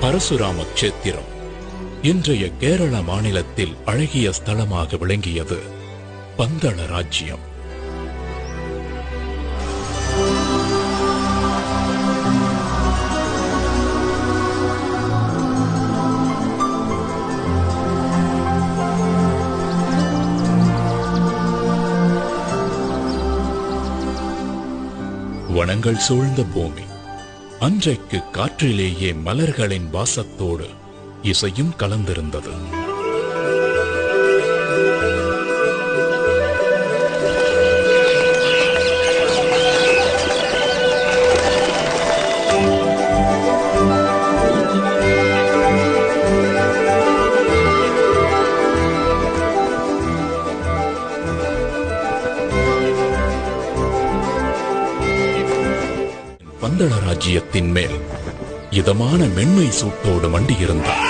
பரசுராம கஷேத்திரம் இன்றைய கேரள மாநிலத்தில் அழகிய ஸ்தலமாக விளங்கியது பந்தள ராஜ்யம். வனங்கள் சூழ்ந்த பூமி. அன்றைக்கு காற்றிலேயே மலர்களின் வாசத்தோடு இசையும் கலந்திருந்தது. பந்தள ராஜ்யத்தின் மேல் இதமான மென்மை சூட்டோடு மண்டியிருந்தார்.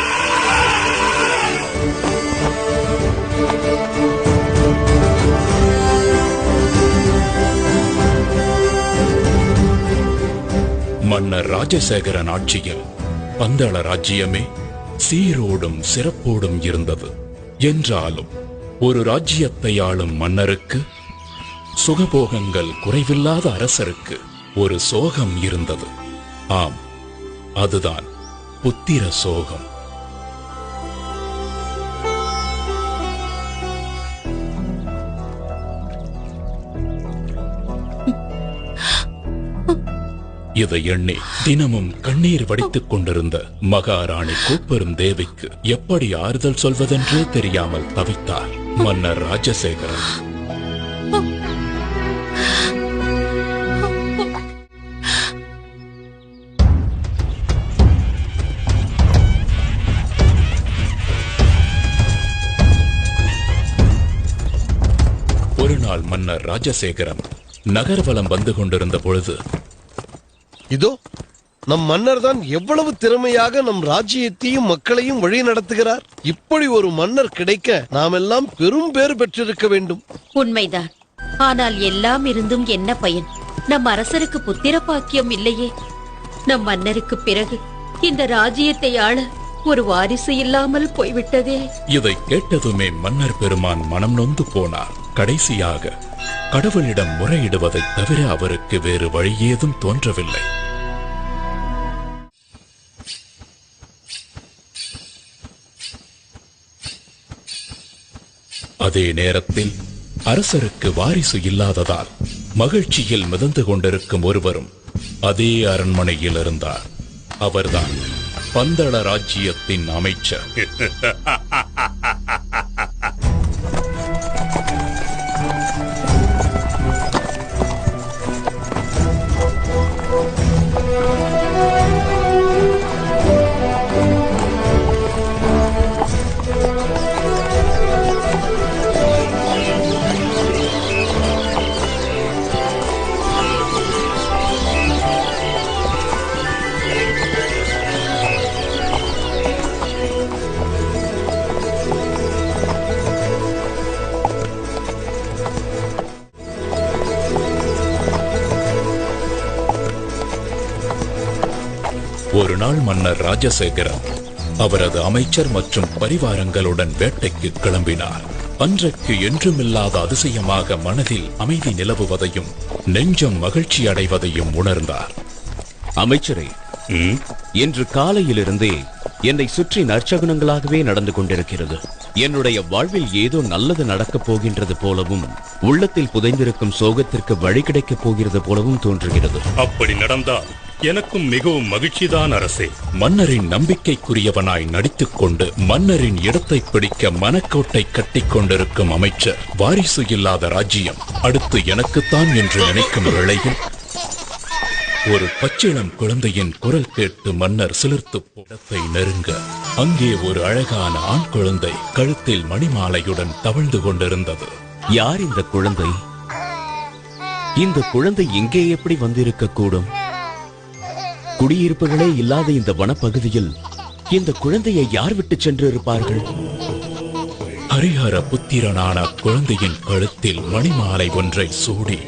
மன்னர் ராஜசேகரன் ஆட்சியில் பந்தள ராஜ்யமே சீரோடும் சிறப்போடும் இருந்தது. என்றாலும் ஒரு ராஜ்யத்தை ஆளும் மன்னருக்கு, சுகபோகங்கள் குறைவில்லாத அரசருக்கு ஒரு சோகம் இருந்தது. ஆம், அதுதான் புத்திர சோகம். இதை எண்ணி தினமும் கண்ணீர் வடித்துக் கொண்டிருந்த மகாராணி கூப்பெரும் தேவிக்கு எப்படி ஆறுதல் சொல்வதென்றே தெரியாமல் தவித்தார் மன்னர் ராஜசேகரன். ஒரு நாள் மன்னர் ராஜசேகரன் நகர்வலம் வந்து கொண்டிருந்த பொழுது, இதோ நம் மன்னர் தான் எவ்வளவு திறமையாக நம் ராஜ்யத்தையும் மக்களையும் வழி நடத்துகிறார். இப்படி ஒரு மன்னர் கிடைக்க நாம் எல்லாம் பெரும் பேறு பெற்றிருக்க வேண்டும். உண்மைதான். ஆனால் எல்லாம் இருந்தும் என்ன பயன்? நம் அரசருக்கு புத்திர பாக்கியம் இல்லையே. நம் மன்னருக்கு பிறகு இந்த ராஜ்யத்தை ஆள ஒரு வாரிசு இல்லாமல் போய்விட்டதே. இதை கேட்டதுமே மன்னர் பெருமான் மனம் நொந்து போனார். கடைசியாக கடவுளிடம் முறையிடுவதை தவிர அவருக்கு வேறு வழி ஏதும் தோன்றவில்லை. அதே நேரத்தில் அரசருக்கு வாரிசு இல்லாததால் மகிழ்ச்சியில் மிதந்து கொண்டிருக்கும் ஒருவரும் அதே அரண்மனையில் இருந்தார். அவர்தான் பந்தள ராஜ்யத்தின் அமைச்சர். ஒரு நாள் மன்னர் ராஜசேகரன் அவரது அமைச்சர் மற்றும் பரிவாரங்களுடன் வேட்டைக்கு கிளம்பினார். அன்றைக்கு என்றுமில்லாத அதிசயமாக மனதில் அமைதி நிலவுவதையும் நெஞ்சம் மகிழ்ச்சி அடைவதையும் உணர்ந்தார். அமைச்சரே, இன்று காலையிலிருந்தே என்னை சுற்றி நற்சகுனங்களாகவே நடந்து கொண்டிருக்கிறது. என்னுடைய வாழ்வில் ஏதோ நல்லது நடக்கப் போகின்றது போலவும், உள்ளத்தில் புதைந்திருக்கும் சோகத்திற்கு வழி கிடைக்கப் போகிறது போலவும் தோன்றுகிறது. அப்படி நடந்தால் எனக்கும் மிகவும் மகிழ்ச்சிதான் அரசே. மன்னரின் நம்பிக்கைக்குரியவனாய் நடித்துக் கொண்டு மன்னரின் இடத்தை பிடிக்க மனக்கோட்டை கட்டிக் கொண்டிருக்கும் அமைச்சர், வாரிசு இல்லாத ராஜ்யம் அடுத்து எனக்குத்தான் என்று நினைக்கும் வேளையில் ஒரு பச்சிளம் குழந்தையின் குரல் கேட்டு மன்னர் சிலிர்த்து இடத்தை நெருங்க, அங்கே ஒரு அழகான ஆண் குழந்தை கழுத்தில் மணிமாலையுடன் தவழ்ந்து கொண்டிருந்தது. யார் இந்த குழந்தை? இந்த குழந்தை இங்கே எப்படி வந்திருக்க கூடும்? குடியிருப்புகளே இல்லாத இந்த வனப்பகுதியில் இந்த குழந்தையை யார் விட்டு சென்று இருப்பார்கள்? ஹரிஹர புத்திரனான குழந்தையின் கழுத்தில் மணிமாலை ஒன்றை சூடி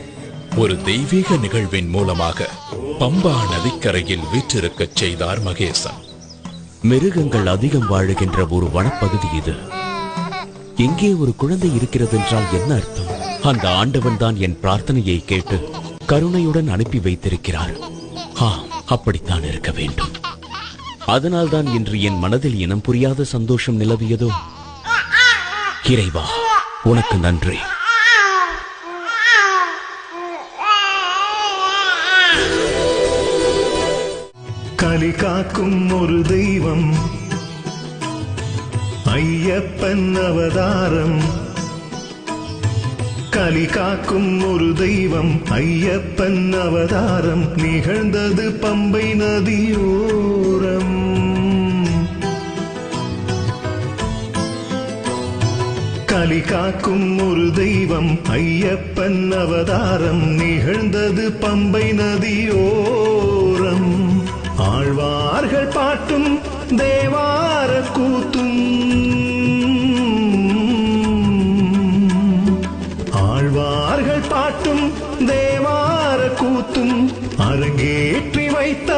ஒரு தெய்வீக நிகழ்வின் மூலமாக பம்பா நதிக்கரையில் வீற்றிருக்கச் செய்தார் மகேசன். மிருகங்கள் அதிகம் வாழுகின்ற ஒரு வனப்பகுதி இது. எங்கே ஒரு குழந்தை இருக்கிறது என்றால் என்ன அர்த்தம்? அந்த ஆண்டவன் தான் என் பிரார்த்தனையை கேட்டு கருணையுடன் அனுப்பி வைத்திருக்கிறார். அப்படித்தான் இருக்க வேண்டும். அதனால்தான் இன்று என் மனதில் இனம் புரியாத சந்தோஷம் நிலவியதோ. இறைவா, உனக்கு நன்றி. கலி காக்கும் ஒரு தெய்வம் ஐயப்பன் அவதாரம். கலி காக்கும் ஒரு தெய்வம் ஐயப்பன் அவதாரம் நிகழ்ந்தது பம்பை நதியோரம். கலி காக்கும் ஒரு தெய்வம் ஐயப்பன் அவதாரம் நிகழ்ந்தது பம்பை நதியோரம். ஆழ்வார்கள் பாட்டும் தேவார கூத்தும், ஆழ்வார்கள் பாட்டும் தேவார கூத்தும் அரங்கேற்றி வைத்த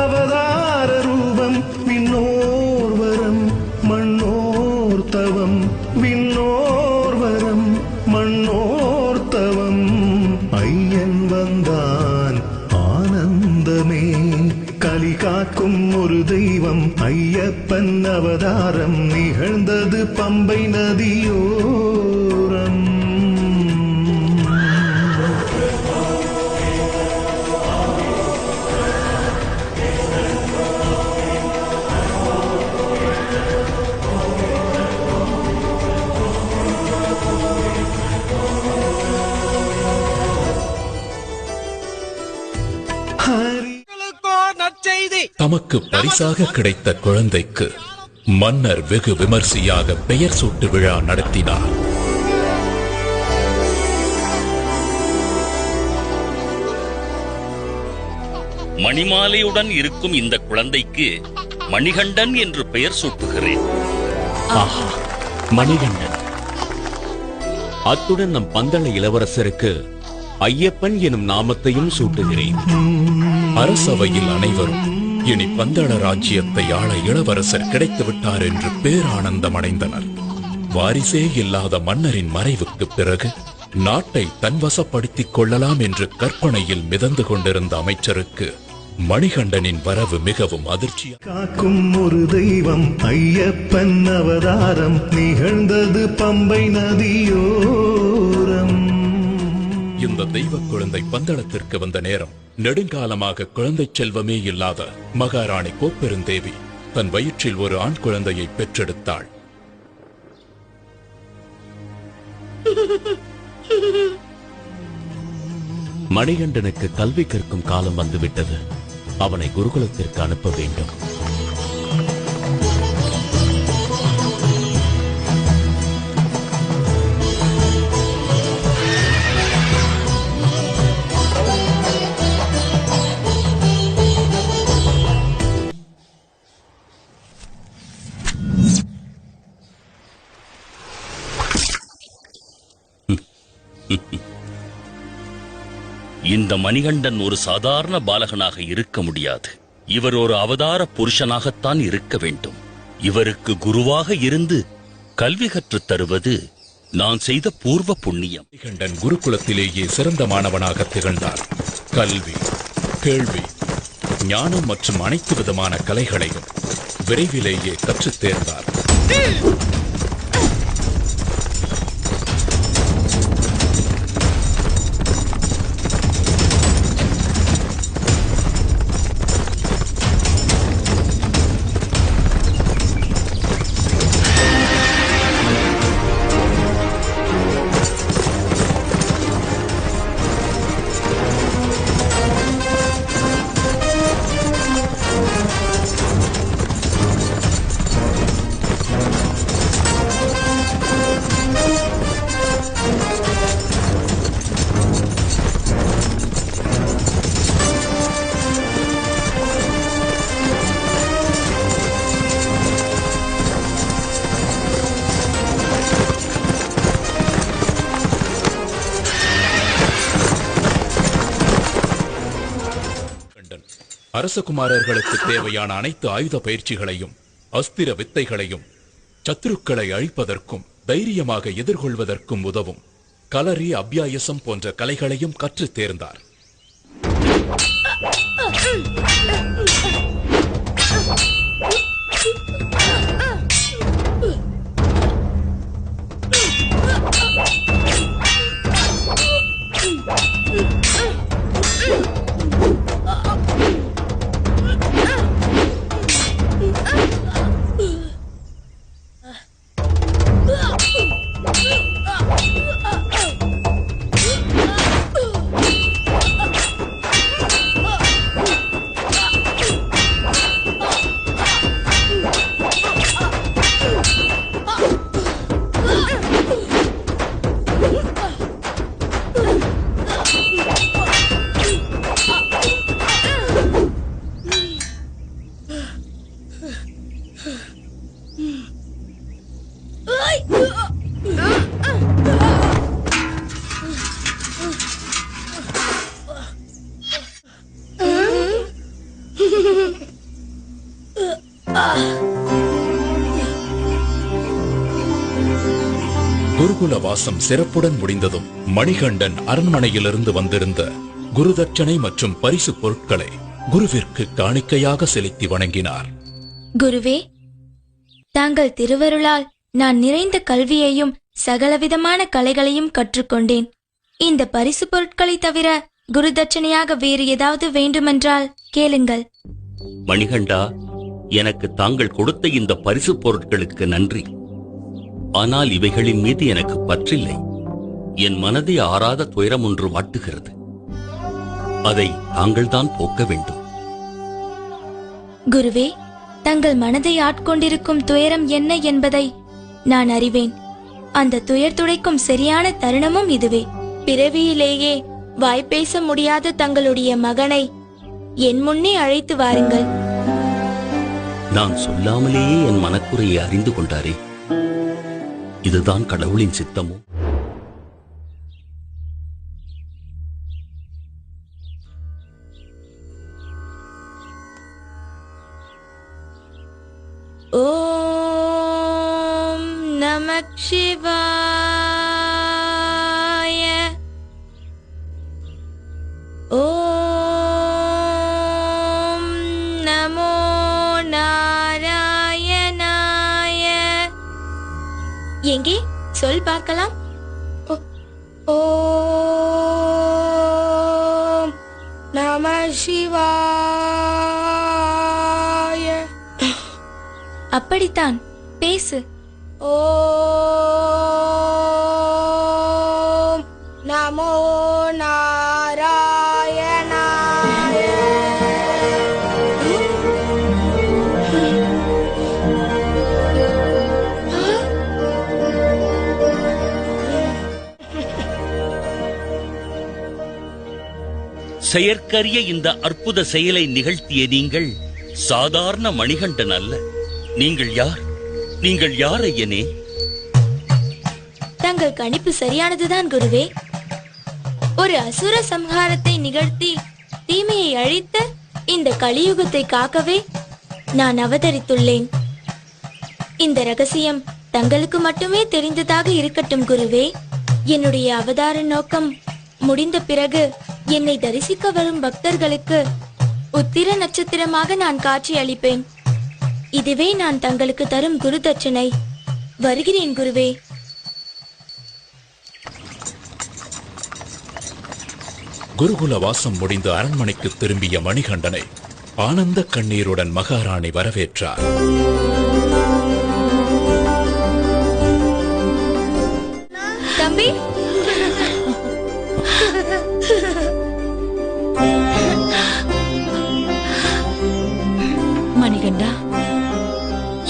அவதார ரூபம். விண்ணோர் வரம் மண்ணோர் தவம், விண்ணோர் வரம் மண்ணோர் தவம். ஐயன் வந்தான் ஆனந்தமே. கலி காக்கும் ஒரு தெய்வம் ஐயப்பன் அவதாரம் நிகழ்ந்தது பம்பை நதியோரம். தமக்கு பரிசாக கிடைத்த குழந்தைக்கு மன்னர் வெகு விமர்சையாக பெயர் சூட்டு விழா நடத்தினார். மணிமாலையுடன் இருக்கும் இந்த குழந்தைக்கு மணிகண்டன் என்று பெயர் சூட்டுகிறேன். ஆஹா, மணிகண்டன். அத்துடன் நம் பந்தள இளவரசருக்கு ஐயப்பன் எனும் நாமத்தையும் சூட்டுகிறேன். அரசவையில் அனைவரும் இனி பந்தள ராஜ்யத்தை ஆள இளவரசர் கிடைத்து விட்டார் என்று பேரானந்தம் அடைந்தனர். வாரிசே இல்லாத மன்னரின் மறைவுக்கு பிறகு நாட்டை தன்வசப்படுத்திக் கொள்ளலாம் என்று கற்பனையில் மிதந்து கொண்டிருந்த அமைச்சருக்கு மணிகண்டனின் வரவு மிகவும் அதிர்ச்சி. காக்கும் ஒரு தெய்வம் ஐயப்பன் அவதாரம் நிகழ்ந்தது பம்பை நதியோரம். இந்த தெய்வ குழந்தை பந்தளத்திற்கு வந்த நேரம் நெடுங்காலமாக குழந்தை செல்வமே இல்லாத மகாராணி கோப்பெருந்தேவி தன் வயிற்றில் ஒரு ஆண் குழந்தையை பெற்றெடுத்தாள். மணிகண்டனுக்கு கல்வி கற்கும் காலம் வந்துவிட்டது. அவனை குருகுலத்திற்கு அனுப்ப வேண்டும். இந்த மணிகண்டன் ஒரு சாதாரண பாலகனாக இருக்க முடியாது. இவர் ஒரு அவதார புருஷனாகத்தான் இருக்க வேண்டும். இவருக்கு குருவாக இருந்து கல்வி கற்றுத் தருவது நான் செய்த பூர்வ புண்ணியம். மணிகண்டன் குருகுலத்திலேயே சிறந்த மாணவனாக திகழ்ந்தார். கல்வி, கேள்வி, ஞானம் மற்றும் அனைத்து விதமான கலைகளையும் விரைவிலேயே கற்றுத் தேர்ந்தார். அரசகுமாரர்களுக்கு தேவையான அனைத்து ஆயுத பயிற்சிகளையும் அஸ்திர வித்தைகளையும் சத்துருக்களை அழிப்பதற்கும் தைரியமாக எதிர்கொள்வதற்கும் உதவும் களரி அபியாயசம் போன்ற கலைகளையும் கற்றுத் தேர்ந்தார். குருகுல வாசம் சிறப்புடன் முடிந்ததும் மணிகண்டன் அரண்மனையிலிருந்து வந்திருந்த குருதட்சணை மற்றும் பரிசு பொருட்களை குருவிற்கு காணிக்கையாக செலுத்தி வணங்கினார். குருவே, தாங்கள் திருவருளால் நான் நிறைந்த கல்வியையும் சகலவிதமான கலைகளையும் கற்றுக்கொண்டேன். இந்த பரிசு பொருட்களை தவிர குருதட்சணையாக வேறு ஏதாவது வேண்டுமென்றால் கேளுங்கள். மணிகண்டா, எனக்கு தாங்கள் கொடுத்த இந்த பரிசு பொருட்களுக்கு நன்றி. ஆனால் இவைகளின் மீது எனக்கு பற்றில்லை. என் மனதை ஆறாத துயரம் ஒன்று வாட்டுகிறது. அதை தாங்கள்தான் போக்க வேண்டும். குருவே, தங்கள் மனதை ஆட்கொண்டிருக்கும் துயரம் என்ன என்பதை நான் அறிவேன். அந்த துயர் துடைக்கும் சரியான தருணமும் இதுவே. பிறவியிலேயே வாய்ப்பேச முடியாத தங்களுடைய மகனை என் முன்னே அழைத்து வாருங்கள். நான் சொல்லாமலேயே என் மனக்குறையை அறிந்து கொண்டாரே, இதுதான் கடவுளின் சித்தமோ? ஓம் நமக் சிவாய. ஓம் நமோ நாராயணாய. எங்கே சொல் பார்க்கலாம். ஓம் நம சிவாய. அப்படித்தான், பேசு. ஓம் நமோ நாராயணாய. செயற்கரிய இந்த அற்புத செயலை நிகழ்த்திய நீங்கள் சாதாரண மணிகண்டன் அல்ல. நீங்கள் யார்? நீங்கள் யார் ஐயனே? தங்கள் கணிப்பு சரியானதுதான் குருவே. ஒரு அசுர சம்ஹாரத்தை நிகழ்த்தி தீமையை அழித்த இந்த கலியுகத்தை காக்கவே நான் அவதரித்துள்ளேன். இந்த ரகசியம் தங்களுக்கு மட்டுமே தெரிந்ததாக இருக்கட்டும் குருவே. என்னுடைய அவதார நோக்கம் முடிந்த பிறகு என்னை தரிசிக்க வரும் பக்தர்களுக்கு உத்திர நட்சத்திரமாக நான் காட்சி அளிப்பேன். இதுவே நான் தங்களுக்கு தரும் குரு தட்சணை. வருகிறேன் குருவே. குருகுல வாசம் முடிந்து அரண்மனைக்கு திரும்பிய மணிகண்டனை ஆனந்த கண்ணீருடன் மகாராணி வரவேற்றார். தம்பி, மணிகண்டா,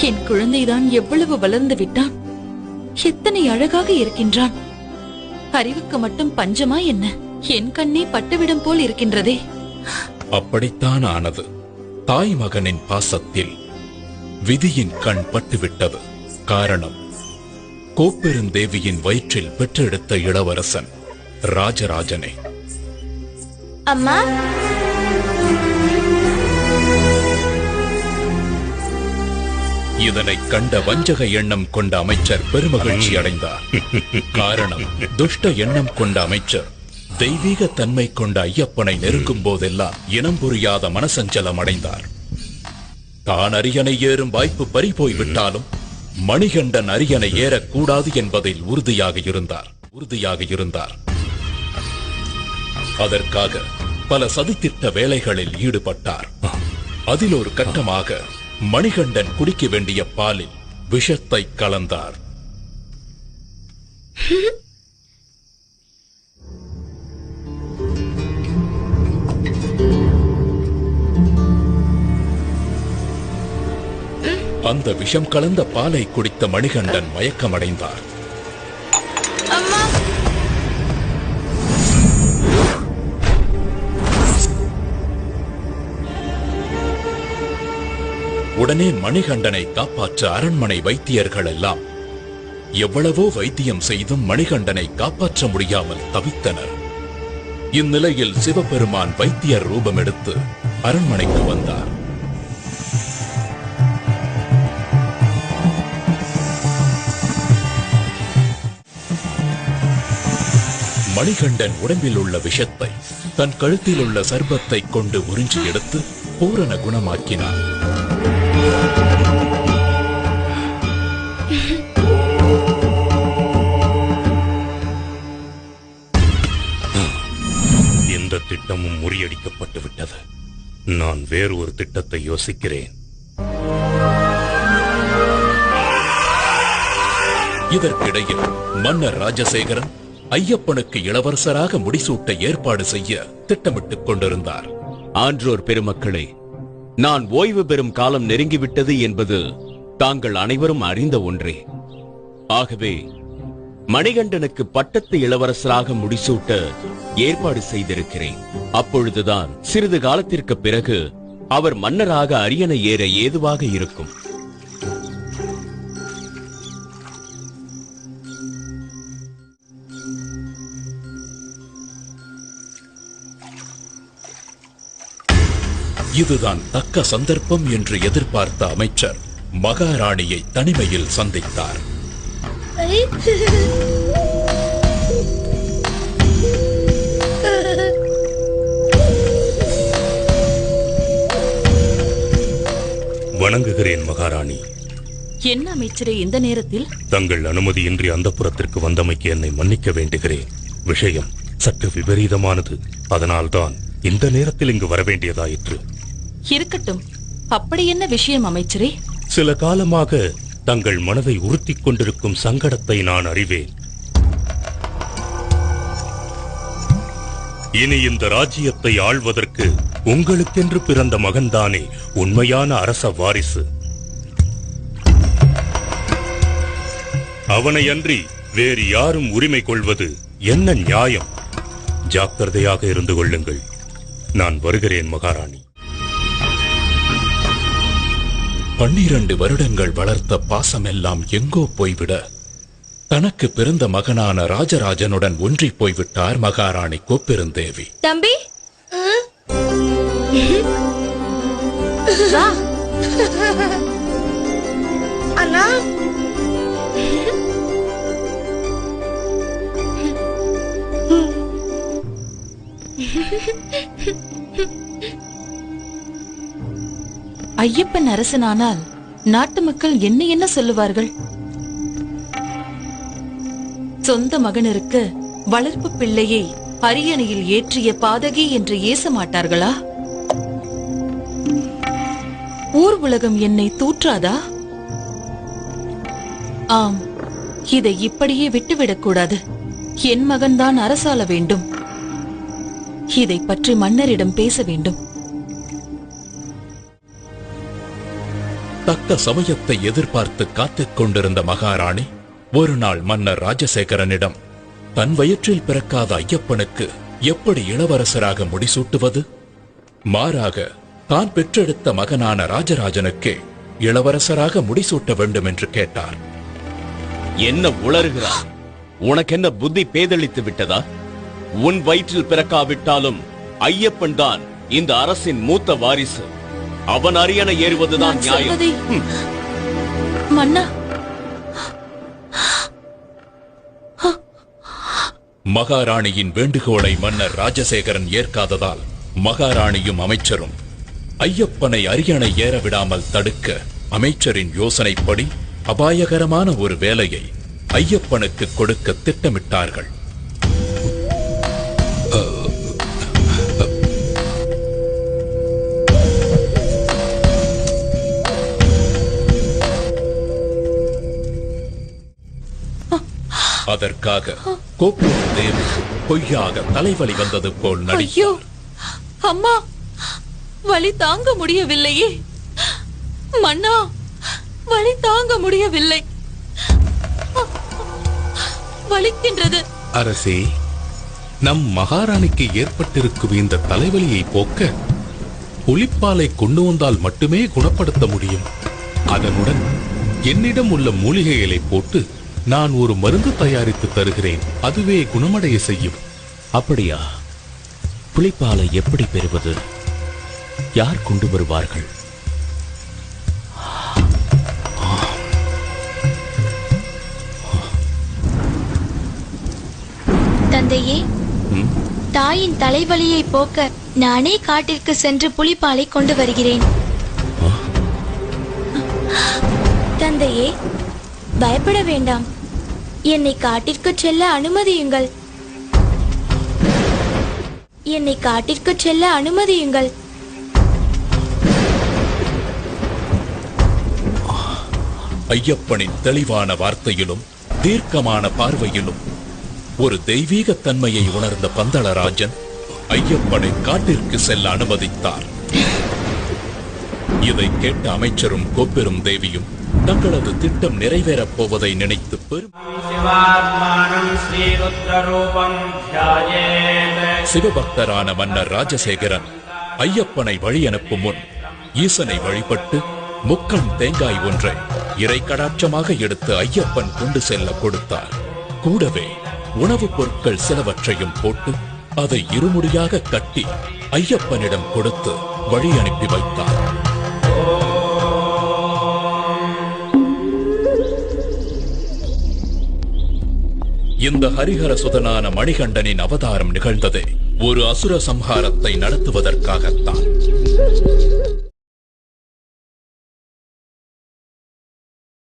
என் குழந்தைதான் எவ்வளவு வளர்ந்து விட்டான். எத்தனை அழகாக இருக்கின்றான். அறிவுக்கு மட்டும் பஞ்சமா என்ன? என் கண்ணே பட்டுவிடும் போல் இருக்கின்றதே. அப்படித்தான் ஆனது. தாய் மகனின் பாசத்தில் விதியின் கண் பட்டுவிட்டது. காரணம், கோப்பெருந்தேவியின் வயிற்றில் பெற்றெடுத்த இளவரசன் ராஜராஜனே. அம்மா, இதனை கண்ட வஞ்சக எண்ணம் கொண்ட அமைச்சர் பெருமகிழ்ச்சி அடைந்தார். காரணம், துஷ்ட எண்ணம் கொண்ட அமைச்சர் தெய்வீக தன்மை கொண்ட ஐயப்பனை நெருங்கும் போதெல்லாம் இனம் புரியாத மனசஞ்சலம் அடைந்தார். தான் அரியணை ஏறும் வாய்ப்பு பறிபோய் விட்டாலும் மணிகண்டன் அரியணை ஏறக்கூடாது என்பதில் உறுதியாக இருந்தார். அதற்காக பல சதித்திட்ட வேலைகளில் ஈடுபட்டார். அதில் ஒரு கட்டமாக மணிகண்டன் குடிக்க வேண்டிய பாலில் விஷத்தை கலந்தார். அந்த விஷம் கலந்த பாலை குடித்த மணிகண்டன் மயக்கமடைந்தார். உடனே மணிகண்டனை காப்பாற்ற அரண்மனை வைத்தியர்கள் எல்லாம் எவ்வளவோ வைத்தியம் செய்தும் மணிகண்டனை காப்பாற்ற முடியாமல் தவித்தனர். இந்நிலையில் சிவபெருமான் வைத்தியர் ரூபம் எடுத்து அரண்மனைக்கு வந்தார். மணிகண்டன் உடம்பில் உள்ள விஷத்தை தன் கழுத்தில் உள்ள சர்பத்தை கொண்டு உறிஞ்சி எடுத்து பூரண குணமாக்கினார். இந்த திட்டமும் முறியடிக்கப்பட்டு விட்டது. நான் வேறு ஒரு திட்டத்தை யோசிக்கிறேன். இதற்கிடையில் மன்னர் ராஜசேகரன் ஐயப்பனுக்கு இளவரசராக முடிசூட்ட ஏற்பாடு செய்ய திட்டமிட்டுக் கொண்டிருந்தார். ஆன்றோர் பெருமக்களே, நான் ஓய்வு பெறும் காலம் நெருங்கிவிட்டது என்பது தாங்கள் அனைவரும் அறிந்த ஒன்றே. ஆகவே மணிகண்டனுக்கு பட்டத்து இளவரசராக முடிசூட்ட ஏற்பாடு செய்திருக்கிறேன். அப்பொழுதுதான் சிறிது காலத்திற்கு பிறகு அவர் மன்னராக அரியணை ஏற ஏதுவாக இருக்கும். இதுதான் தக்க சந்தர்ப்பம் என்று எதிர்பார்த்த அமைச்சர் மகாராணியை தனிமையில் சந்தித்தார். வணங்குகிறேன் மகாராணி. என்ன அமைச்சரே இந்த நேரத்தில்? தங்கள் அனுமதியின்றி அந்தப்புரத்திற்கு வந்தமைக்கு என்னை மன்னிக்க வேண்டுகிறேன். விஷயம் சற்று விபரீதமானது. அதனால்தான் இந்த நேரத்தில் இங்கு வரவேண்டியதாயிற்று. இருக்கட்டும், அப்படி என்ன விஷயம் அமைச்சரே? சில காலமாக தங்கள் மனதை உறுத்திக் கொண்டிருக்கும் சங்கடத்தை நான் அறிவேன். இனி இந்த ராஜ்யத்தை ஆள்வதற்கு உங்களுக்கென்று பிறந்த மகன்தானே உண்மையான அரச வாரிசு. அவனை அன்றி வேறு யாரும் உரிமை கொள்வது என்ன நியாயம்? ஜாக்கிரதையாக இருந்து கொள்ளுங்கள். நான் வருகிறேன் மகாராணி. 12 வருடங்கள் வளர்த்த பாசமெல்லாம் எங்கோ போய்விட தனக்கு பிறந்த மகனான ராஜராஜனுடன் ஒன்றி போய்விட்டார் மகாராணி கோப்பெருந்தேவி. தம்பி, அண்ணா, ஐயப்பன் அரசனானால் நாட்டு மக்கள் என்ன என்ன சொல்லுவார்கள்? சொந்த மகனிற்கு வளர்ப்பு பிள்ளையை அரியணையில் ஏற்றிய பாதகி என்று ஏச மாட்டார்களா? ஊர் உலகம் என்னை தூற்றாதா? ஆம், இதை இப்படியே விட்டுவிடக்கூடாது. என் மகன்தான் அரசாள வேண்டும். இதை பற்றி மன்னரிடம் பேச வேண்டும். தக்க சமயத்தை எதிர்பார்த்து காத்துக் கொண்டிருந்த மகாராணி ஒரு நாள் மன்னர் ராஜசேகரனிடம் தன் வயிற்றில் பிறக்காத ஐயப்பனுக்கு எப்படி இளவரசராக முடிசூட்டுவது? மாறாக தான் பெற்றெடுத்த மகனான ராஜராஜனுக்கே இளவரசராக முடிசூட்ட வேண்டும் என்று கேட்டார். என்ன உளறுகிறார்? உனக்கென்ன புத்தி பேதளித்து விட்டதா? உன் வயிற்றில் பிறக்காவிட்டாலும் ஐயப்பன் தான் இந்த அரசின் மூத்த வாரிசு. அவன் அரியணை ஏறுவதுதான் நியாயம். மன்னா, மகாராணியின் வேண்டுகோளை மன்னர் ராஜசேகரன் ஏற்காததால் மகாராணியும் அமைச்சரும் ஐயப்பனை அரியணை ஏற விடாமல் தடுக்க அமைச்சரின் யோசனைப்படி அபாயகரமான ஒரு வேலையை ஐயப்பனுக்கு கொடுக்க திட்டமிட்டார்கள். அதற்காக கோப்பூர் தேவி பொய்யாக தலைவலி வந்தது போல் ஐயோ அம்மா, வலி தாங்க முடியவில்லையே. மன்னா, வலி தாங்க முடியவில்லை, வலிக்கின்றது. அரசே, நம் மகாராணிக்கு ஏற்பட்டிருக்கும் இந்த தலைவலியை போக்க புலிப்பாலை கொண்டு வந்தால் மட்டுமே குணப்படுத்த முடியும். அதனுடன் என்னிடம் உள்ள மூலிகைகளை போட்டு நான் ஒரு மருந்து தயாரித்து தருகிறேன். அதுவே குணமடைய செய்யும். அப்படியா? புலிப்பாலை எப்படி பெறுவது? யார் கொண்டு வருவார்கள்? தந்தையே, தாயின் தலைவலியை போக்க நானே காட்டிற்கு சென்று புலிப்பாலை கொண்டு வருகிறேன். தந்தையே, பயப்பட வேண்டாம். என்னை காட்டிற்கு செல்ல அனுமதியுங்கள். என்னை காட்டிற்கு செல்ல அனுமதியுங்கள். ஐயப்பனின் தெளிவான வார்த்தையிலும் தீர்க்கமான பார்வையிலும் ஒரு தெய்வீக தன்மையை உணர்ந்த பந்தளராஜன் ஐயப்பனை காட்டிற்கு செல்ல அனுமதித்தார். இதை கேட்ட அமைச்சரும் கோப்பெரும் தேவியும் தங்களது திட்டம் நிறைவேறப் போவதை நினைத்து சிவபக்தரான மன்னர் ராஜசேகரன் ஐயப்பனை வழி அனுப்பும் முன் ஈசனை வழிபட்டு முக்கண் தேங்காய் ஒன்றை இறை கடாட்சமாக எடுத்து ஐயப்பன் கொண்டு செல்ல கொடுத்தார். கூடவே உணவுப் பொருட்கள் சிலவற்றையும் போட்டு அதை இருமுடியாக கட்டி ஐயப்பனிடம் கொடுத்து வழி அனுப்பி வைத்தார். இந்த ஹரிஹர சுதனான மணிகண்டனின் அவதாரம் நிகழ்ந்ததே ஒரு அசுர சம்ஹாரத்தை நடத்துவதற்காகத்தான்.